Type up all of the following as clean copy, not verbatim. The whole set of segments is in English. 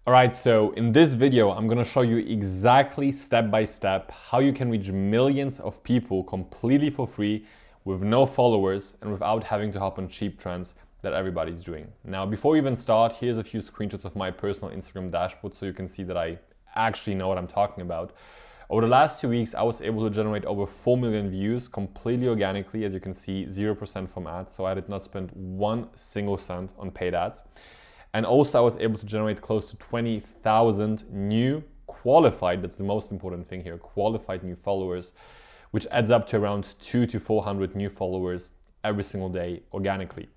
Alright, so in this video, I'm gonna show you exactly step by step how you can reach millions of people completely for free with no followers and without having to hop on cheap trends that everybody's doing. Now, before we even start, here's a few screenshots of my personal Instagram dashboard so you can see that I actually know what I'm talking about. Over the last 2 weeks, I was able to generate over 4 million views completely organically. As you can see, 0% from ads. So I did not spend 1 single cent on paid ads. And also I was able to generate close to 20,000 new qualified, that's the most important thing here, qualified new followers, which adds up to around 200 to 400 new followers every single day organically.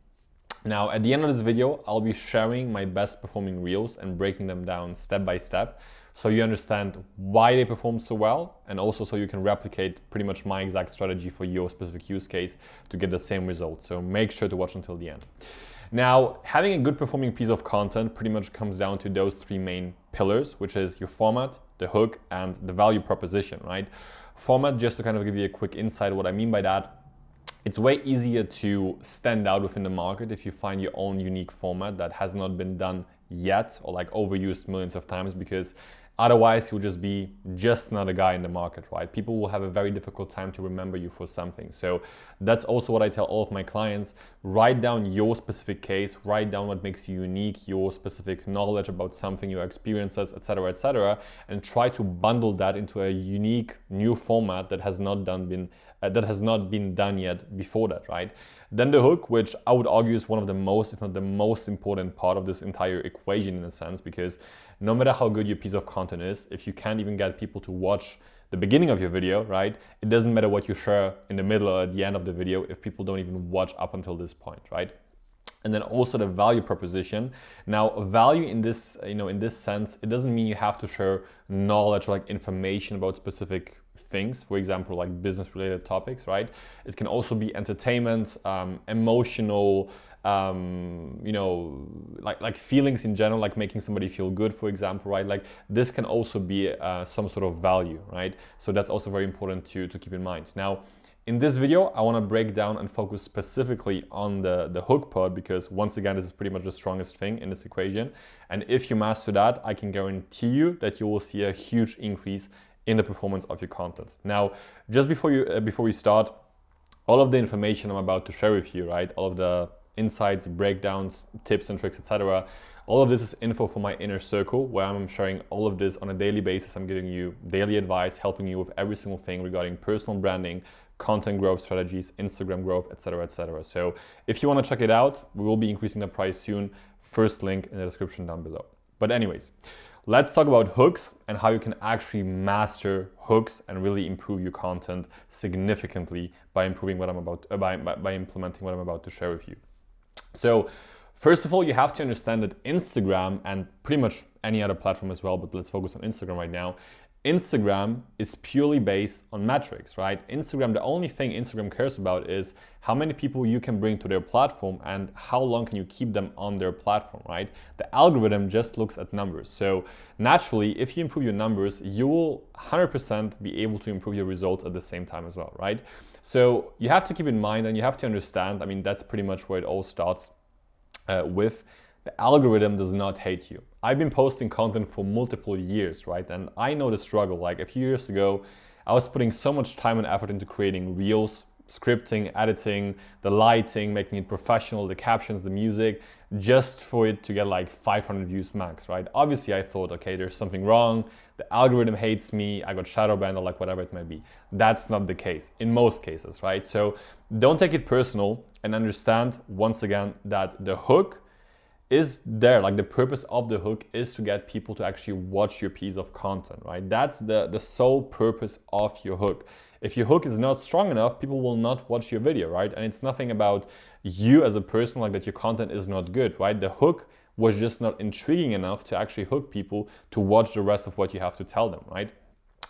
Now, at the end of this video, I'll be sharing my best performing reels and breaking them down step by step so you understand why they perform so well, and also so you can replicate pretty much my exact strategy for your specific use case to get the same result. So make sure to watch until the end. Now, having a good performing piece of content pretty much comes down to those 3 main pillars, which is your format, the hook, and the value proposition, right? Format, just to kind of give you a quick insight, what I mean by that, it's way easier to stand out within the market if you find your own unique format that has not been done yet or like overused millions of times, because otherwise you'll just be just another guy in the market, right? People will have a very difficult time to remember you for something. So that's also what I tell all of my clients. Write down your specific case, write down what makes you unique, your specific knowledge about something, your experiences, etc., and try to bundle that into a unique new format that has not been done yet before that, right? Then the hook, which I would argue is one of the most, if not the most important part of this entire equation in a sense, because no matter how good your piece of content is, if you can't even get people to watch the beginning of your video, right? It doesn't matter what you share in the middle or at the end of the video if people don't even watch up until this point, right? And then also the value proposition. Now, value in this, in this sense, it doesn't mean you have to share knowledge or like information about specific things, for example, like business related topics, right? It can also be entertainment, emotional, like feelings in general, like making somebody feel good, for example, right? Like this can also be some sort of value, right? So that's also very important to keep in mind. Now, in this video, I want to break down and focus specifically on the hook part, because once again, this is pretty much the strongest thing in this equation. And if you master that, I can guarantee you that you will see a huge increase in the performance of your content. Now, just before we start, all of the information I'm about to share with you, right? All of the insights, breakdowns, tips and tricks, etc. All of this is info for my inner circle, where I'm sharing all of this on a daily basis. I'm giving you daily advice, helping you with every single thing regarding personal branding, content growth strategies, Instagram growth, etc. So if you want to check it out, we will be increasing the price soon. First link in the description down below. But anyways, let's talk about hooks and how you can actually master hooks and really improve your content significantly by improving what I'm about by implementing what I'm about to share with you. So first of all, you have to understand that Instagram, and pretty much any other platform as well, but let's focus on Instagram right now. Instagram is purely based on metrics, right? Instagram, the only thing Instagram cares about is how many people you can bring to their platform and how long can you keep them on their platform, right? The algorithm just looks at numbers. So naturally, if you improve your numbers, you will 100% be able to improve your results at the same time as well, right? So you have to keep in mind and you have to understand, I mean, that's pretty much where it all starts with. The algorithm does not hate you. I've been posting content for multiple years, right? And I know the struggle. Like a few years ago, I was putting so much time and effort into creating reels, scripting, editing, the lighting, making it professional, the captions, the music, just for it to get like 500 views max, right? Obviously, I thought, okay, there's something wrong. The algorithm hates me. I got shadow banned or like whatever it might be. That's not the case in most cases, right? So don't take it personal and understand once again that the hook is there, like the purpose of the hook is to get people to actually watch your piece of content, right? That's the sole purpose of your hook. If your hook is not strong enough, people will not watch your video, right? And it's nothing about you as a person, like that your content is not good, right? The hook was just not intriguing enough to actually hook people to watch the rest of what you have to tell them, right?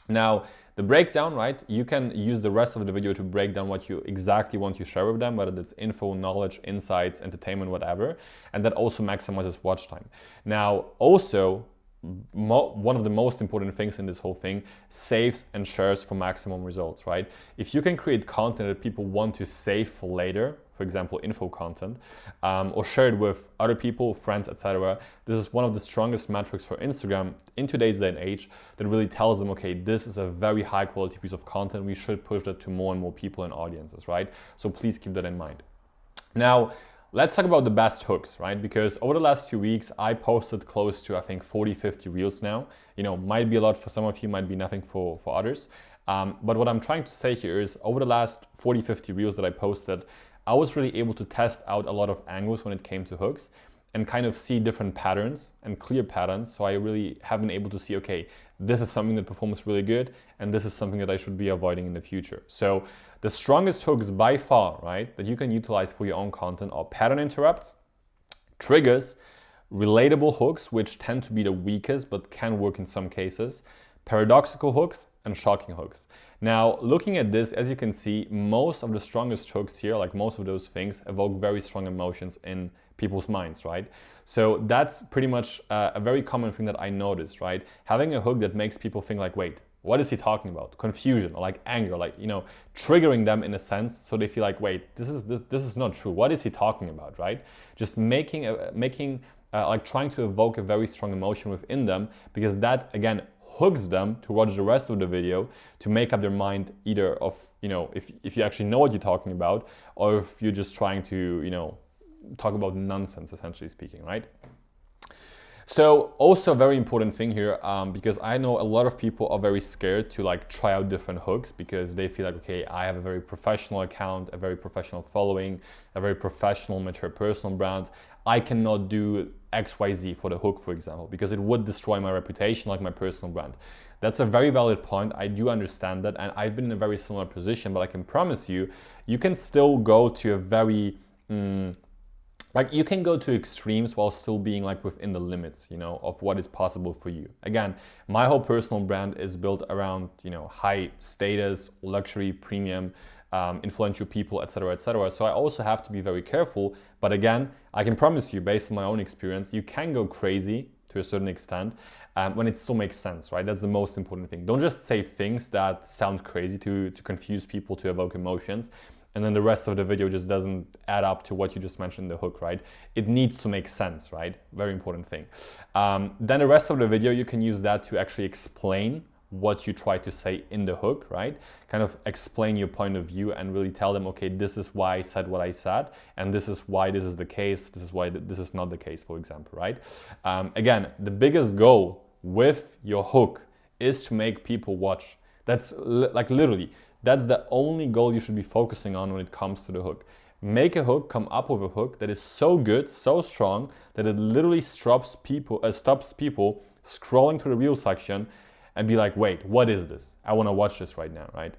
Now, the breakdown, right? You can use the rest of the video to break down what you exactly want to share with them, whether that's info, knowledge, insights, entertainment, whatever. And that also maximizes watch time. Now, also, one of the most important things in this whole thing, saves and shares for maximum results, right? If you can create content that people want to save for later, for example, info content, or share it with other people, friends, etc. This is one of the strongest metrics for Instagram in today's day and age that really tells them, okay, this is a very high quality piece of content. We should push that to more and more people and audiences, right? So please keep that in mind. Now, let's talk about the best hooks, right? Because over the last few weeks, I posted close to, I think, 40, 50 reels now. You know, might be a lot for some of you, might be nothing for others. But what I'm trying to say here is over the last 40, 50 reels that I posted, I was really able to test out a lot of angles when it came to hooks and kind of see different patterns and clear patterns. So I really have been able to see, okay, this is something that performs really good and this is something that I should be avoiding in the future. So the strongest hooks by far, right, that you can utilize for your own content are pattern interrupts, triggers, relatable hooks, which tend to be the weakest but can work in some cases, paradoxical hooks, and shocking hooks. Now, looking at this, as you can see, most of the strongest hooks here, like most of those things, evoke very strong emotions in people's minds, right? So that's pretty much a very common thing that I noticed, right? Having a hook that makes people think like, wait, what is he talking about? Confusion or like anger, like, you know, triggering them in a sense so they feel like, wait, this is not true. What is he talking about, right? Just like trying to evoke a very strong emotion within them, because that, again, hooks them to watch the rest of the video to make up their mind either of, you know, if you actually know what you're talking about, or if you're just trying to, you know, talk about nonsense, essentially speaking, right? So also a very important thing here, because I know a lot of people are very scared to like try out different hooks because they feel like, okay, I have a very professional account, a very professional following, a very professional, mature personal brand. I cannot do XYZ for the hook, for example, because it would destroy my reputation, like my personal brand. That's a very valid point. I do understand that. And I've been in a very similar position, but I can promise you, you can still go to a very, like you can go to extremes while still being like within the limits, you know, of what is possible for you. Again, my whole personal brand is built around, you know, high status, luxury, premium, influential people, etc., etc. So I also have to be very careful. But again, I can promise you, based on my own experience, you can go crazy to a certain extent when it still makes sense, right? That's the most important thing. Don't just say things that sound crazy to confuse people, to evoke emotions, and then the rest of the video just doesn't add up to what you just mentioned in the hook, right? It needs to make sense, right? Very important thing. Then the rest of the video, you can use that to actually explain what you try to say in the hook, right? Kind of explain your point of view and really tell them, okay, this is why I said what I said, and this is why this is the case, this is why this is not the case, for example, right? Again, the biggest goal with your hook is to make people watch. That's like literally, that's the only goal you should be focusing on when it comes to the hook. Make a hook, come up with a hook that is so good, so strong, that it literally stops people scrolling through the reel section and be like, wait, what is this? I want to watch this right now, right?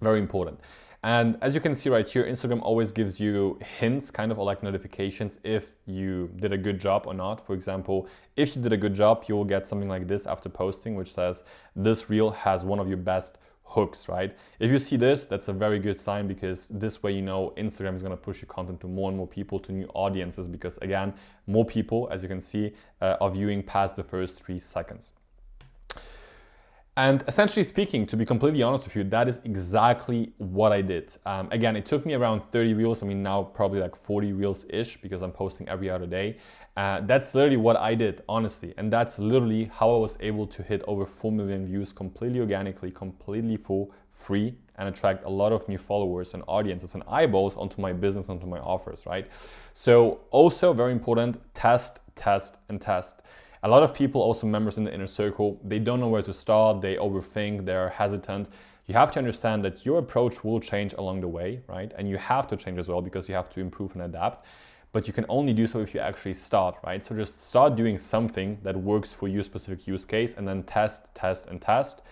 Very important. And as you can see right here, Instagram always gives you hints, kind of, or like notifications if you did a good job or not. For example, if you did a good job, you will get something like this after posting, which says this reel has one of your best hooks, right? If you see this, that's a very good sign, because this way, you know, Instagram is going to push your content to more and more people, to new audiences, because again, more people, as you can see, are viewing past the first 3 seconds. And essentially speaking, to be completely honest with you, that is exactly what I did. Again, it took me around 30 reels. I mean, now probably like 40 reels-ish, because I'm posting every other day. That's literally what I did, honestly. And that's literally how I was able to hit over 4 million views completely organically, completely for free, and attract a lot of new followers and audiences and eyeballs onto my business, onto my offers, right? So also very important, test, test, and test. A lot of people, also members in the inner circle, they don't know where to start, they overthink, they're hesitant. You have to understand that your approach will change along the way, right? And you have to change as well, because you have to improve and adapt. But you can only do so if you actually start, right? So just start doing something that works for your specific use case, and then test, test, and test.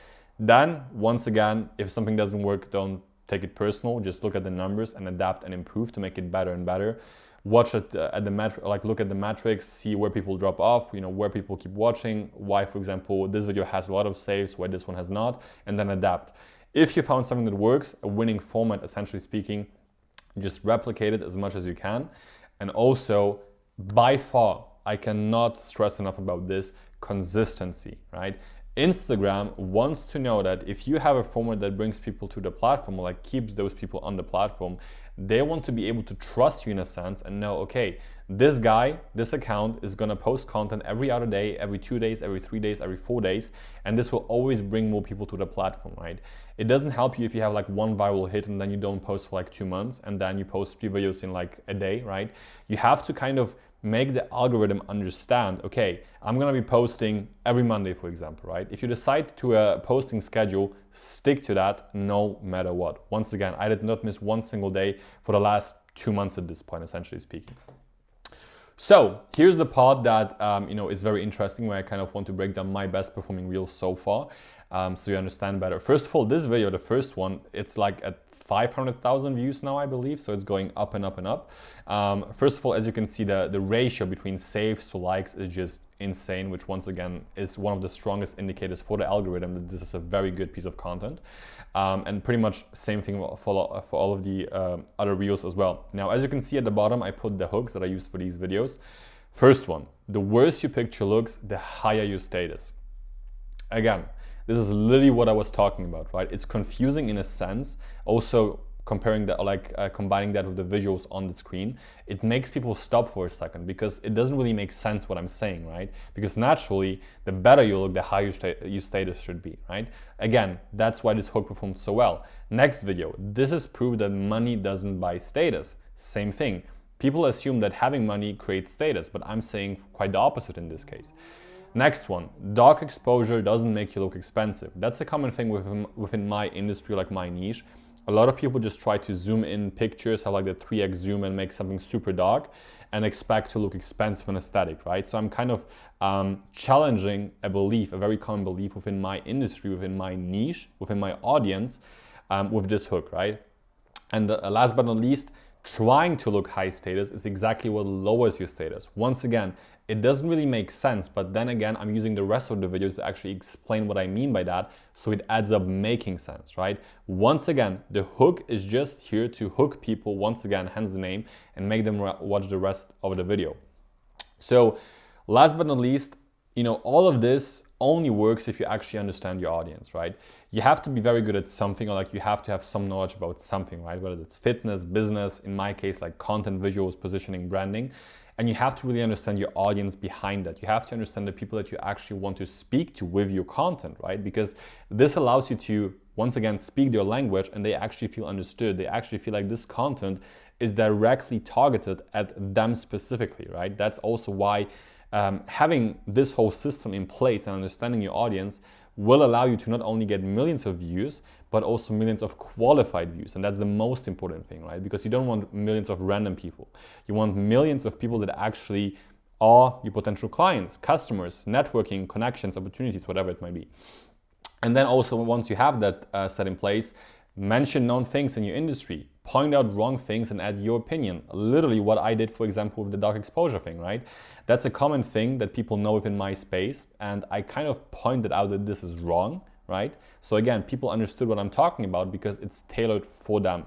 Then, once again, if something doesn't work, don't take it personal. Just look at the numbers and adapt and improve to make it better and better. Watch it at the look at the metrics, see where people drop off, you know, where people keep watching, why, for example, this video has a lot of saves, why this one has not, and then adapt. If you found something that works, a winning format, essentially speaking, just replicate it as much as you can. And also, by far, I cannot stress enough about this, consistency, right? Instagram wants to know that if you have a format that brings people to the platform, or like keeps those people on the platform, they want to be able to trust you in a sense and know, okay, this guy, this account is gonna post content every other day, every 2 days, every 3 days, every 4 days, and this will always bring more people to the platform, right? It doesn't help you if you have like one viral hit and then you don't post for like 2 months and then you post 3 videos in like a day, right? You have to kind of make the algorithm understand, okay, I'm gonna be posting every Monday, for example, right? If you decide to a posting schedule, stick to that no matter what. Once again, I did not miss one single day for the last 2 months at this point, essentially speaking. So here's the part that is very interesting, where I kind of want to break down my best performing reels so far, so you understand better. First of all, this video, the first one, it's like at 500,000 views now, I believe, so it's going up and up and up. First of all, as you can see, the ratio between saves to likes is just insane, which once again is one of the strongest indicators for the algorithm that this is a very good piece of content. And pretty much same thing for all of the other reels as well. Now, as you can see at the bottom, I put the hooks that I used for these videos. First one, the worse your picture looks, the higher your status. Again, this is literally what I was talking about, right? It's confusing in a sense. Also, comparing that, combining that with the visuals on the screen, it makes people stop for a second because it doesn't really make sense what I'm saying, right? Because naturally, the better you look, the higher your status should be, right? Again, that's why this hook performed so well. Next video, this is proof that money doesn't buy status. Same thing. People assume that having money creates status, but I'm saying quite the opposite in this case. Next one, dark exposure doesn't make you look expensive. That's a common thing within my industry, like my niche. A lot of people just try to zoom in pictures, have like the 3x zoom and make something super dark and expect to look expensive and aesthetic, right? So I'm kind of challenging a belief, a very common belief within my industry, within my niche, within my audience, with this hook, right? And last but not least, trying to look high status is exactly what lowers your status. Once again, it doesn't really make sense, but then again, I'm using the rest of the video to actually explain what I mean by that, so it adds up making sense, right? Once again, the hook is just here to hook people, once again, hence the name, and make them watch the rest of the video. So last but not least, all of this only works if you actually understand your audience, right? You have to be very good at something, or like you have to have some knowledge about something, right? Whether it's fitness, business, in my case, like content, visuals, positioning, branding. And you have to really understand your audience behind that. You have to understand the people that you actually want to speak to with your content, right? Because this allows you to, once again, speak their language and they actually feel understood. They actually feel like this content is directly targeted at them specifically, right? That's also why having this whole system in place and understanding your audience will allow you to not only get millions of views, but also millions of qualified views. And that's the most important thing, right? Because you don't want millions of random people. You want millions of people that actually are your potential clients, customers, networking, connections, opportunities, whatever it might be. And then also, once you have that set in place, mention known things in your industry, point out wrong things and add your opinion. Literally what I did, for example, with the dark exposure thing, right? That's a common thing that people know within my space, and I kind of pointed out that this is wrong, right? So again, people understood what I'm talking about because it's tailored for them.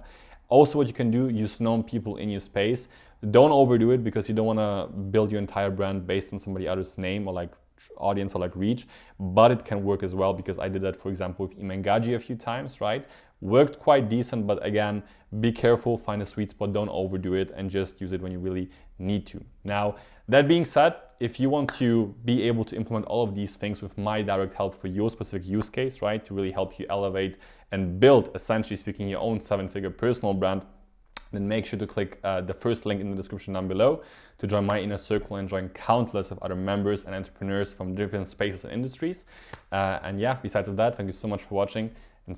Also, what you can do, use known people in your space. Don't overdo it because you don't want to build your entire brand based on somebody else's name or like audience or like reach, but it can work as well because I did that, for example, with Imengaji a few times, right? Worked quite decent, but again, be careful, find a sweet spot, don't overdo it, and just use it when you really need to. Now, that being said, if you want to be able to implement all of these things with my direct help for your specific use case, right, to really help you elevate and build, essentially speaking, your own 7-figure personal brand, then make sure to click the first link in the description down below to join my inner circle and join countless of other members and entrepreneurs from different spaces and industries. And yeah, besides of that, thank you so much for watching, and